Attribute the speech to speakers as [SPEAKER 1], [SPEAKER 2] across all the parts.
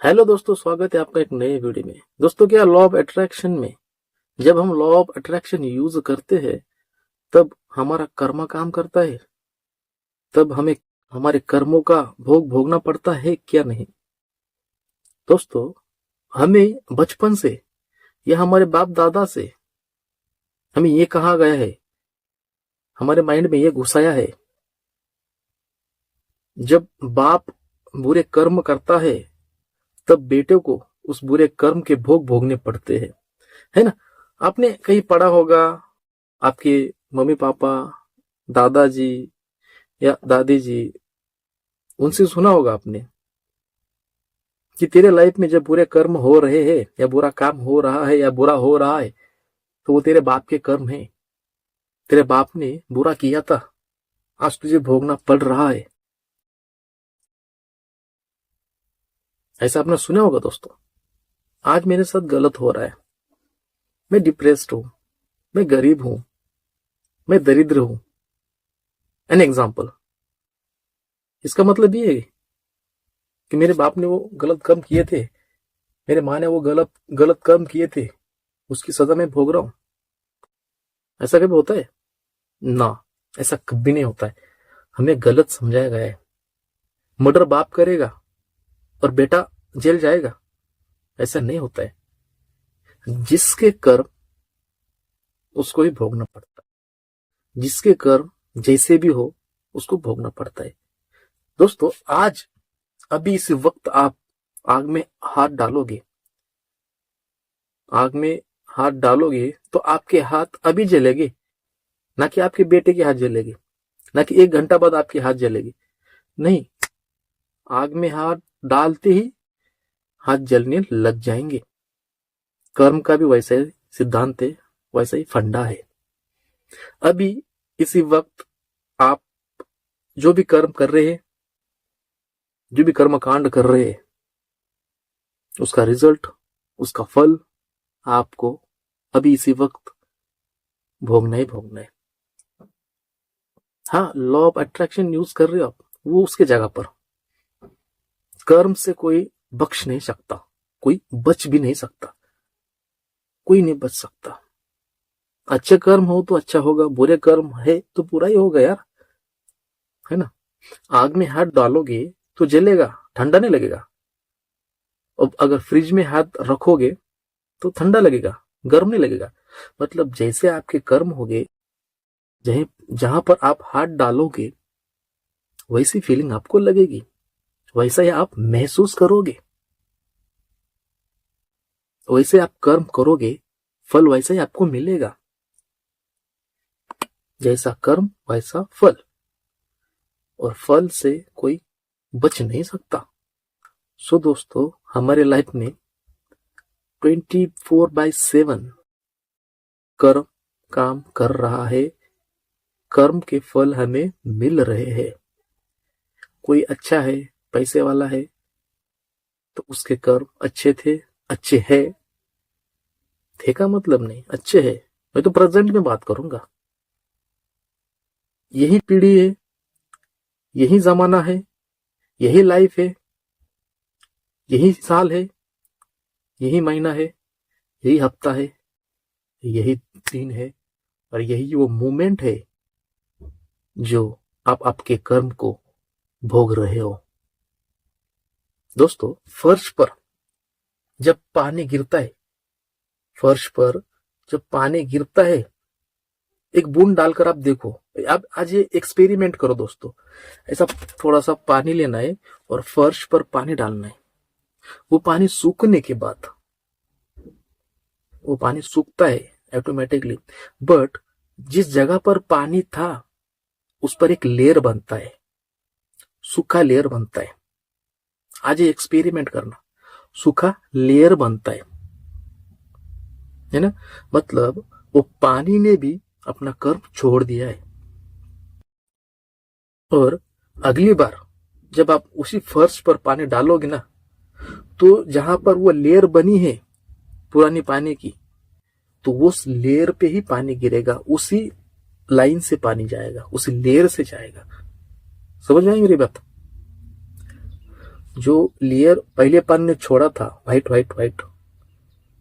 [SPEAKER 1] Hello दोस्तों, स्वागत है आपका एक नए वीडियो में। दोस्तों, क्या लॉ ऑफ अट्रैक्शन में जब हम लॉ ऑफ अट्रैक्शन यूज करते हैं तब हमारा कर्म काम करता है, तब हमें हमारे कर्मों का भोग भोगना पड़ता है क्या नहीं। दोस्तों, हमें बचपन से या हमारे बाप दादा से हमें ये कहा गया है, हमारे माइंड में ये घुसाया है, जब बाप बुरे कर्म करता है तब बेटे को उस बुरे कर्म के भोग भोगने पड़ते हैं, है ना। आपने कहीं पढ़ा होगा, आपके मम्मी पापा, दादाजी या दादी जी, उनसे सुना होगा आपने कि तेरे लाइफ में जब बुरे कर्म हो रहे हैं या बुरा काम हो रहा है या बुरा हो रहा है तो वो तेरे बाप के कर्म है। तेरे बाप ने बुरा किया था, आज तुझे भोगना पड़ रहा है। ऐसा आपने सुना होगा। दोस्तों, आज मेरे साथ गलत हो रहा है, मैं डिप्रेस्ड हूं, मैं गरीब हूं, मैं दरिद्र हूं। An example. इसका मतलब ये है कि मेरे बाप ने वो गलत कर्म किए थे, मेरे माँ ने वो गलत गलत कर्म किए थे, उसकी सजा मैं भोग रहा हूं। ऐसा कभी होता है ना? ऐसा कभी नहीं होता है। हमें गलत समझाया गया है। मर्डर बाप करेगा और बेटा जेल जाएगा, ऐसा नहीं होता है। जिसके कर्म उसको ही भोगना पड़ता है, जिसके कर्म जैसे भी हो उसको भोगना पड़ता है। दोस्तों, आज अभी इस वक्त आप आग में हाथ डालोगे, आग में हाथ डालोगे तो आपके हाथ अभी जलेंगे, ना कि आपके बेटे के हाथ जलेंगे, ना कि 1 घंटा बाद आपके हाथ जलेंगे। नहीं, आग में हाथ डालते ही हाथ जलने लग जाएंगे। कर्म का भी वैसा ही सिद्धांत है, वैसा ही फंडा है। अभी इसी वक्त आप जो भी कर्म कर रहे हैं, जो भी कर्म कांड कर रहे हैं, उसका रिजल्ट, उसका फल आपको अभी इसी वक्त भोगना ही भोगना है। हाँ, लॉ ऑफ अट्रैक्शन यूज कर रहे हो आप, वो उसके जगह पर। कर्म से कोई बख्श नहीं सकता, कोई बच भी नहीं सकता, कोई नहीं बच सकता। अच्छे कर्म हो तो अच्छा होगा, बुरे कर्म है तो बुरा ही होगा यार, है ना। आग में हाथ डालोगे तो जलेगा, ठंडा नहीं लगेगा। अब अगर फ्रिज में हाथ रखोगे तो ठंडा लगेगा, गर्म नहीं लगेगा। मतलब जैसे आपके कर्म होंगे, जहां पर आप हाथ डालोगे वैसी फीलिंग आपको लगेगी, वैसा ही आप महसूस करोगे, वैसे आप कर्म करोगे, फल वैसा ही आपको मिलेगा। जैसा कर्म वैसा फल, और फल से कोई बच नहीं सकता। सो दोस्तों, हमारे लाइफ में 24/7 कर्म काम कर रहा है, कर्म के फल हमें मिल रहे हैं। कोई अच्छा है, पैसे वाला है, तो उसके कर्म अच्छे थे, अच्छे है। थे का मतलब नहीं, अच्छे है। मैं तो प्रेजेंट में बात करूंगा। यही पीढ़ी है, यही जमाना है, यही लाइफ है, यही साल है, यही महीना है, यही हफ्ता है, यही दिन है, और यही वो मोमेंट है जो आप आपके कर्म को भोग रहे हो। दोस्तों, फर्श पर जब पानी गिरता है, फर्श पर जब पानी गिरता है, एक बूंद डालकर आप देखो। आप आज ये एक्सपेरिमेंट करो दोस्तों। ऐसा थोड़ा सा पानी लेना है और फर्श पर पानी डालना है। वो पानी सूखने के बाद, वो पानी सूखता है ऑटोमेटिकली, बट जिस जगह पर पानी था उस पर एक लेयर बनता है, सूखा लेयर बनता है। आज ये एक्सपेरिमेंट करना, सूखा लेयर बनता है ना। मतलब वो पानी ने भी अपना कर्म छोड़ दिया है, और अगली बार जब आप उसी फर्श पर पानी डालोगे ना, तो जहां पर वो लेयर बनी है पुरानी पानी की, तो उस लेयर पे ही पानी गिरेगा, उसी लाइन से पानी जाएगा, उसी लेयर से जाएगा। समझ में आई मेरी बात? जो लेयर पहले पानी ने छोड़ा था, व्हाइट व्हाइट व्हाइट,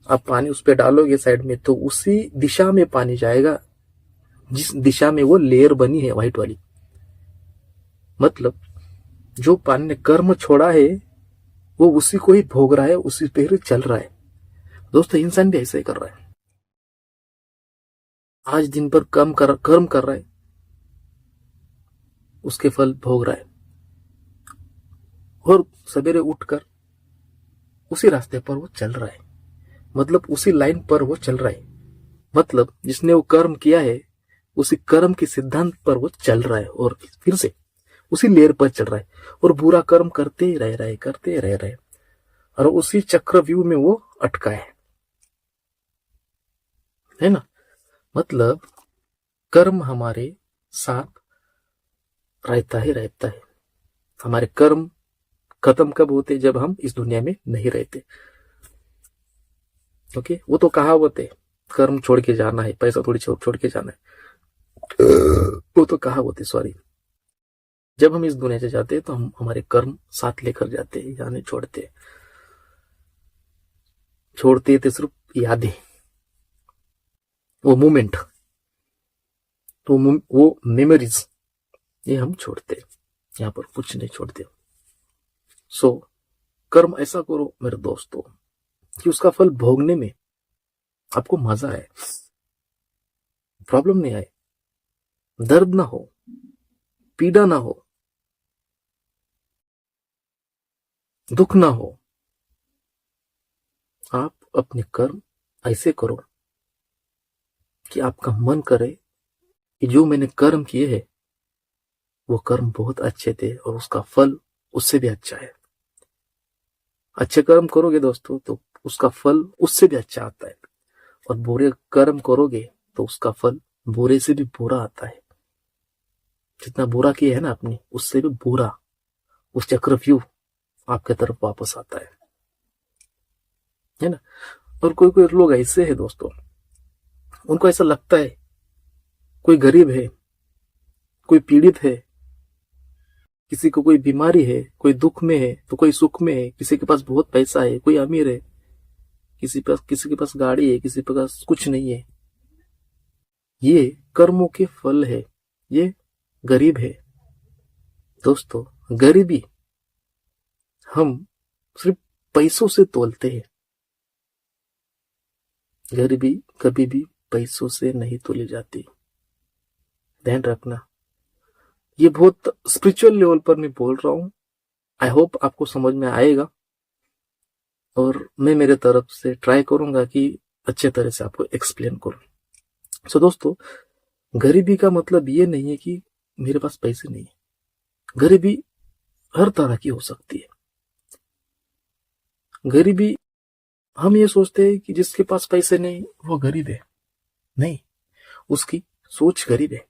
[SPEAKER 1] आप पानी उस पर डालोगे साइड में तो उसी दिशा में पानी जाएगा जिस दिशा में वो लेयर बनी है व्हाइट वाली। मतलब जो पानी ने कर्म छोड़ा है वो उसी को ही भोग रहा है, उसी पे ही चल रहा है। दोस्तों इंसान भी ऐसा ही कर रहा है, आज दिन भर कर्म कर रहा है, उसके फल भोग रहा है, और सवेरे उठकर उसी रास्ते पर वो चल रहा है, मतलब उसी लाइन पर वो चल रहा है। मतलब जिसने वो कर्म किया है उसी कर्म के सिद्धांत पर वो चल रहा है और फिर से उसी लेयर पर चल रहा है, और बुरा कर्म करते ही रह रहा है, करते ही रह रहा है, और उसी चक्रव्यूह में वो अटका है ना। मतलब कर्म हमारे साथ रहता ही रहता है। हमारे कर्म खत्म कब होते? जब हम इस दुनिया में नहीं रहते। ओके, वो तो कहावत है, कर्म छोड़ के जाना है, पैसा थोड़ी छोड़ के जाना है, वो तो कहावत है, सॉरी। जब हम इस दुनिया से जाते हैं तो हम हमारे कर्म साथ लेकर जाते हैं, यानी छोड़ते तो सिर्फ यादें, वो मोमेंट, तो वो मेमोरीज, ये हम छोड़ते, यहाँ पर कुछ नहीं छोड़ते। सो कर्म ऐसा करो मेरे दोस्तों कि उसका फल भोगने में आपको मजा आए, प्रॉब्लम नहीं आए, दर्द ना हो, पीड़ा ना हो, दुख ना हो। आप अपने कर्म ऐसे करो कि आपका मन करे कि जो मैंने कर्म किए हैं वो कर्म बहुत अच्छे थे और उसका फल उससे भी अच्छा है। अच्छे कर्म करोगे दोस्तों तो उसका फल उससे भी अच्छा आता है, और बुरे कर्म करोगे तो उसका फल बुरे से भी बुरा आता है। जितना बुरा किया है ना आपने, उससे भी बुरा, उस चक्रव्यूह आपके तरफ वापस आता है ना। और कोई कोई लोग ऐसे हैं दोस्तों, उनको ऐसा लगता है कोई गरीब है, कोई पीड़ित है, किसी को कोई बीमारी है, कोई दुख में है तो कोई सुख में है, किसी के पास बहुत पैसा है, कोई अमीर है, किसी के पास गाड़ी है, किसी के पास कुछ नहीं है। ये कर्मों के फल है, ये गरीब है। दोस्तों गरीबी हम सिर्फ पैसों से तोलते हैं, गरीबी कभी भी पैसों से नहीं तोली जाती, ध्यान रखना। ये बहुत स्पिरिचुअल लेवल पर मैं बोल रहा हूं, आई होप आपको समझ में आएगा, और मैं मेरे तरफ से ट्राई करूंगा कि अच्छे तरह से आपको एक्सप्लेन करूं। सो दोस्तों गरीबी का मतलब ये नहीं है कि मेरे पास पैसे नहीं है, गरीबी हर तरह की हो सकती है। गरीबी हम ये सोचते हैं कि जिसके पास पैसे नहीं वो गरीब है, नहीं, उसकी सोच गरीब है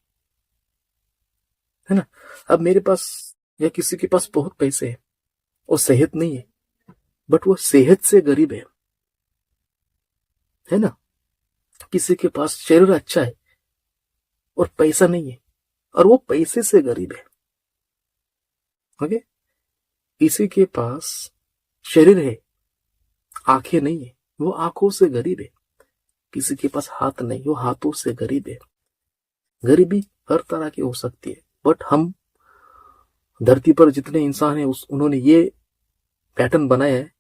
[SPEAKER 1] ना। अब मेरे पास या किसी के पास बहुत पैसे है और सेहत नहीं है, बट वो सेहत से गरीब है ना। किसी के पास शरीर अच्छा है और पैसा नहीं है और वो पैसे से गरीब है। ओके, किसी के पास शरीर है, आंखें नहीं है, वो आंखों से गरीब है। किसी के पास हाथ नहीं, वो हाथों से गरीब है। गरीबी हर तरह की हो सकती है, बट हम धरती पर जितने इंसान हैं उन्होंने ये पैटर्न बनाया है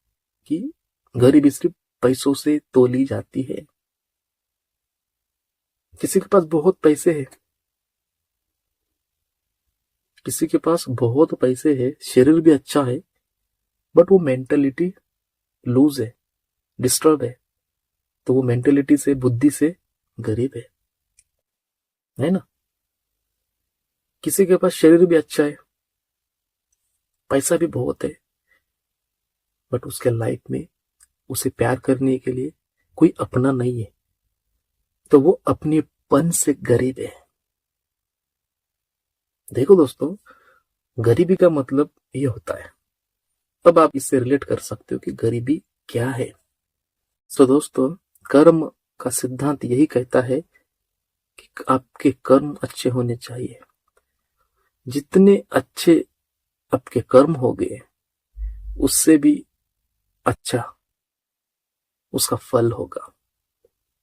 [SPEAKER 1] कि गरीबी सिर्फ पैसों से तोली जाती है। किसी के पास बहुत पैसे है, किसी के पास बहुत पैसे है, शरीर भी अच्छा है, बट वो मेंटेलिटी लूज है, डिस्टर्ब है, तो वो मेंटेलिटी से, बुद्धि से गरीब है ना। किसी के पास शरीर भी अच्छा है, पैसा भी बहुत है, बट उसके लाइफ में उसे प्यार करने के लिए कोई अपना नहीं है, तो वो अपनेपन से गरीब है। देखो दोस्तों गरीबी का मतलब ये होता है। अब आप इससे रिलेट कर सकते हो कि गरीबी क्या है। सो दोस्तों कर्म का सिद्धांत यही कहता है कि आपके कर्म अच्छे होने चाहिए। जितने अच्छे आपके कर्म हो गए उससे भी अच्छा उसका फल होगा।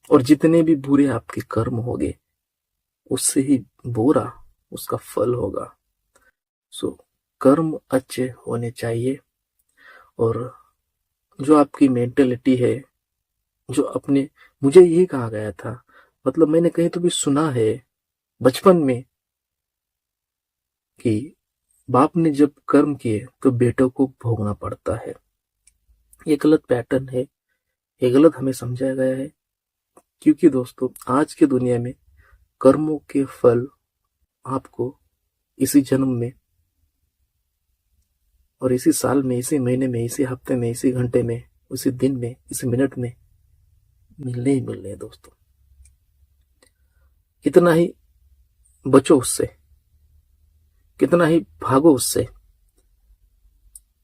[SPEAKER 1] और जितने भी बुरे आपके कर्म होंगे उससे ही बुरा उसका फल होगा। सो कर्म अच्छे होने चाहिए। और जो आपकी मेंटेलिटी है, जो अपने, मुझे यही कहा गया था, मतलब मैंने कहीं तो भी सुना है बचपन में कि बाप ने जब कर्म किए तो बेटों को भोगना पड़ता है। ये गलत पैटर्न है, ये गलत हमें समझाया गया है। क्योंकि दोस्तों आज की दुनिया में कर्मों के फल आपको इसी जन्म में और इसी साल में, इसी महीने में, इसी हफ्ते में, इसी घंटे में, उसी दिन में, इसी मिनट में मिलने ही मिलने हैं दोस्तों। कितना ही बचो उससे, कितना ही भागो उससे,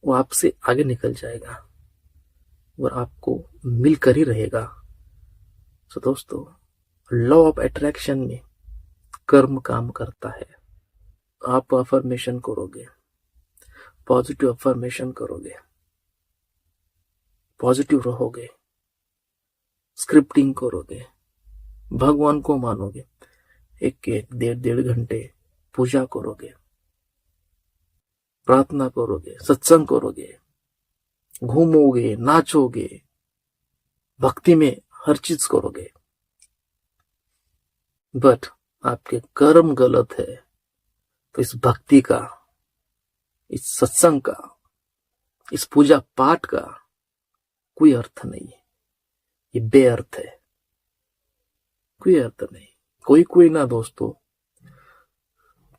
[SPEAKER 1] वो आपसे आगे निकल जाएगा और आपको मिलकर ही रहेगा। तो दोस्तों लॉ ऑफ अट्रैक्शन में कर्म काम करता है। आप अफर्मेशन करोगे, पॉजिटिव अफर्मेशन करोगे, पॉजिटिव रहोगे, स्क्रिप्टिंग करोगे, भगवान को मानोगे, एक एक डेढ़ डेढ़ घंटे पूजा करोगे, प्रार्थना करोगे, सत्संग करोगे, घूमोगे, नाचोगे, भक्ति में हर चीज करोगे, बट आपके कर्म गलत है तो इस भक्ति का, इस सत्संग का, इस पूजा पाठ का कोई अर्थ नहीं है। ये बेअर्थ है, कोई अर्थ नहीं। कोई कोई ना दोस्तों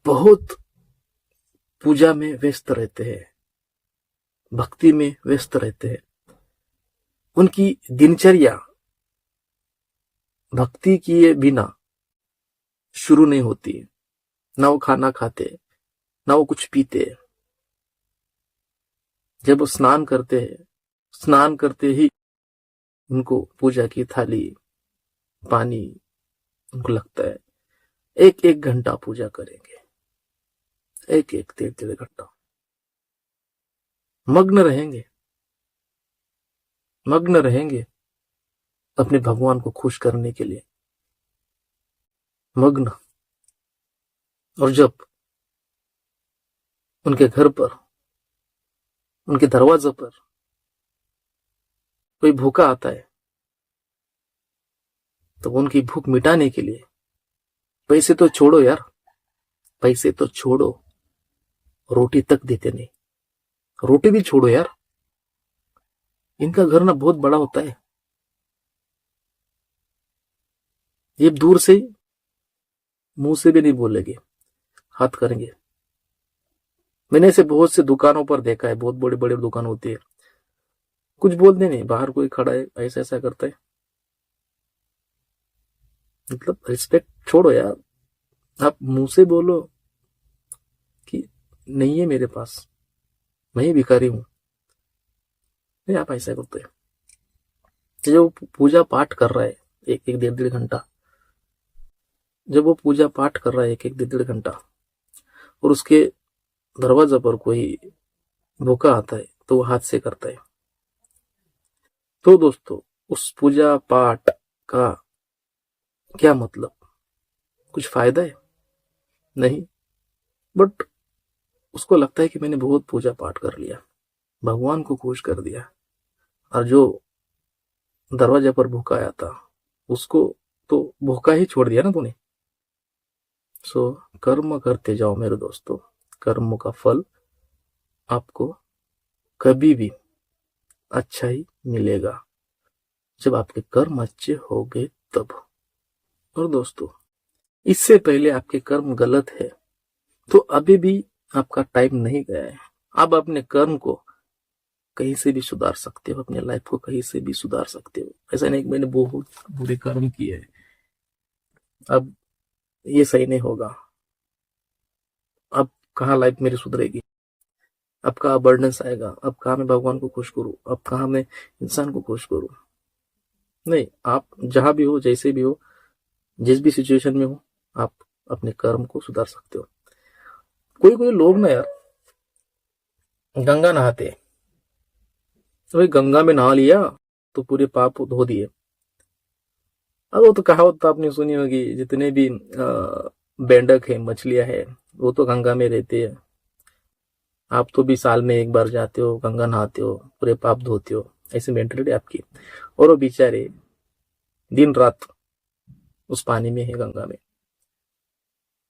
[SPEAKER 1] बहुत पूजा में व्यस्त रहते हैं, भक्ति में व्यस्त रहते हैं, उनकी दिनचर्या भक्ति किए बिना शुरू नहीं होती। ना वो खाना खाते, ना वो कुछ पीते। जब वो स्नान करते हैं, स्नान करते ही उनको पूजा की थाली, पानी उनको लगता है। एक एक घंटा पूजा करेंगे, एक एक डेढ़ डेढ़ घंटा मग्न रहेंगे, मग्न रहेंगे अपने भगवान को खुश करने के लिए, मग्न। और जब उनके घर पर, उनके दरवाजे पर कोई भूखा आता है तो उनकी भूख मिटाने के लिए, पैसे तो छोड़ो यार, पैसे तो छोड़ो, रोटी तक देते नहीं। रोटी भी छोड़ो यार, इनका घर ना बहुत बड़ा होता है, ये दूर से ही मुंह से भी नहीं बोलेंगे, हाथ करेंगे। मैंने ऐसे बहुत से दुकानों पर देखा है, बहुत बड़ी बड़ी दुकान होती है, कुछ बोलते नहीं, बाहर कोई खड़ा है ऐसा ऐसा करता है। मतलब रिस्पेक्ट छोड़ो यार, आप मुंह से बोलो कि नहीं है मेरे पास, मैं ही भिखारी हूं, नहीं आप ऐसा करते हैं। जो पूजा पाठ कर रहा है एक एक डेढ़ डेढ़ घंटा, जब वो पूजा पाठ कर रहा है एक एक डेढ़ डेढ़ घंटा और उसके दरवाजा पर कोई भूखा आता है तो वो हाथ से करता है, तो दोस्तों उस पूजा पाठ का क्या मतलब? कुछ फायदा है? नहीं। बट उसको लगता है कि मैंने बहुत पूजा पाठ कर लिया, भगवान को खुश कर दिया, और जो दरवाजे पर भूखा आया था उसको तो भूखा ही छोड़ दिया ना तूने। सो कर्म करते जाओ मेरे दोस्तों, कर्म का फल आपको कभी भी अच्छा ही मिलेगा जब आपके कर्म अच्छे हो गए तब। और दोस्तों इससे पहले आपके कर्म गलत है तो अभी भी आपका टाइम नहीं गया है। आप अपने कर्म को कहीं से भी सुधार सकते हो, अपने लाइफ को कहीं से भी सुधार सकते हो। ऐसा नहीं कि मैंने बहुत बुरे कर्म किए हैं, अब ये सही नहीं होगा, अब कहाँ लाइफ मेरी सुधरेगी, अब कहाँ बर्डन्स आएगा, अब कहाँ मैं भगवान को खुश करूं, अब कहाँ मैं इंसान को खुश करूं। नहीं, आप जहां भी हो, जैसे भी हो, जिस भी सिचुएशन में हो, आप अपने कर्म को सुधार सकते हो। कोई कोई लोग ना यार गंगा नहाते हैं, तो भाई गंगा में नहा लिया तो पूरे पाप धो दिए। अब वो तो कहावत तो आपने सुनी होगी, जितने भी बेंडक है, मछलियां है, वो तो गंगा में रहते हैं। आप तो भी साल में एक बार जाते हो, गंगा नहाते हो, पूरे पाप धोते हो, ऐसी मेंटेलिटी आपकी। और वो बेचारे दिन रात उस पानी में है, गंगा में,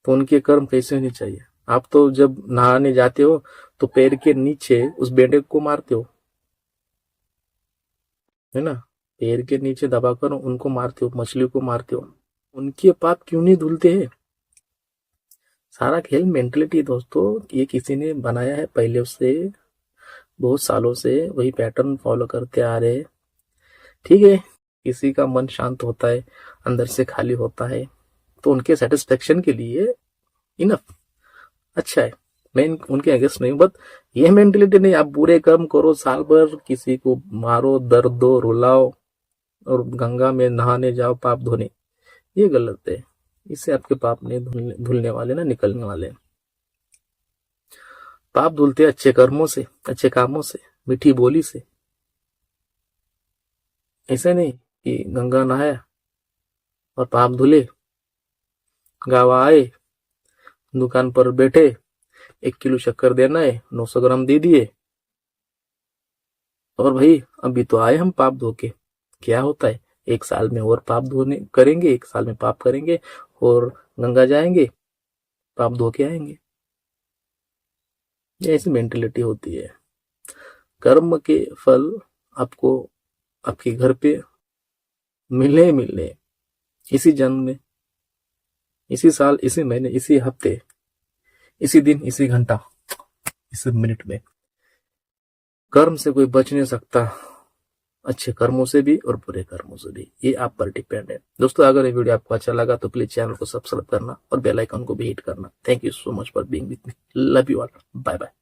[SPEAKER 1] तो उनके कर्म कैसे होने चाहिए। आप तो जब नहाने जाते हो तो पैर के नीचे उस बेंडक को मारते हो, है ना, पैर के नीचे दबाकर उनको मारते हो, मछली को मारते हो। उनके पाप क्यों नहीं धुलते हैं। सारा खेल मेंटलिटी दोस्तों, ये किसी ने बनाया है पहले से, बहुत सालों से वही पैटर्न फॉलो करते आ रहे हैं। ठीक है, किसी का मन शांत होता है, अंदर से खाली होता है, तो उनके सेटिस्फेक्शन के लिए इनफ अच्छा है, मैं उनके अगेंस्ट नहीं हूं। बट ये मेंटेलिटी नहीं, आप बुरे कर्म करो, साल भर किसी को मारो, दर्द दो, रुलाओ, और गंगा में नहाने जाओ पाप धोने, ये गलत है। इससे आपके पाप नहीं धुलने वाले ना, निकलने वाले। पाप धुलते अच्छे कर्मों से, अच्छे कामों से, मीठी बोली से। ऐसे नहीं कि गंगा नहाया और पाप धुले, गावा आए, दुकान पर बैठे, 1 किलो शक्कर देना है, 900 ग्राम दे दिए, और भाई अभी तो आए हम पाप धो के। क्या होता है, 1 साल में और पाप धोने करेंगे, 1 साल में पाप करेंगे और गंगा जाएंगे, पाप धो के आएंगे। ये ऐसी मेंटेलिटी होती है। कर्म के फल आपको आपके घर पे मिलने इसी जन्म में, इसी साल, इसी महीने, इसी हफ्ते, इसी दिन, इसी घंटा, इसी मिनट में। कर्म से कोई बच नहीं सकता, अच्छे कर्मों से भी और बुरे कर्मों से भी, ये आप पर डिपेंड है। दोस्तों अगर ये वीडियो आपको अच्छा लगा तो प्लीज चैनल को सब्सक्राइब करना और बेल आइकन को भी हिट करना। Thank you so much for being with me, love you all, bye bye.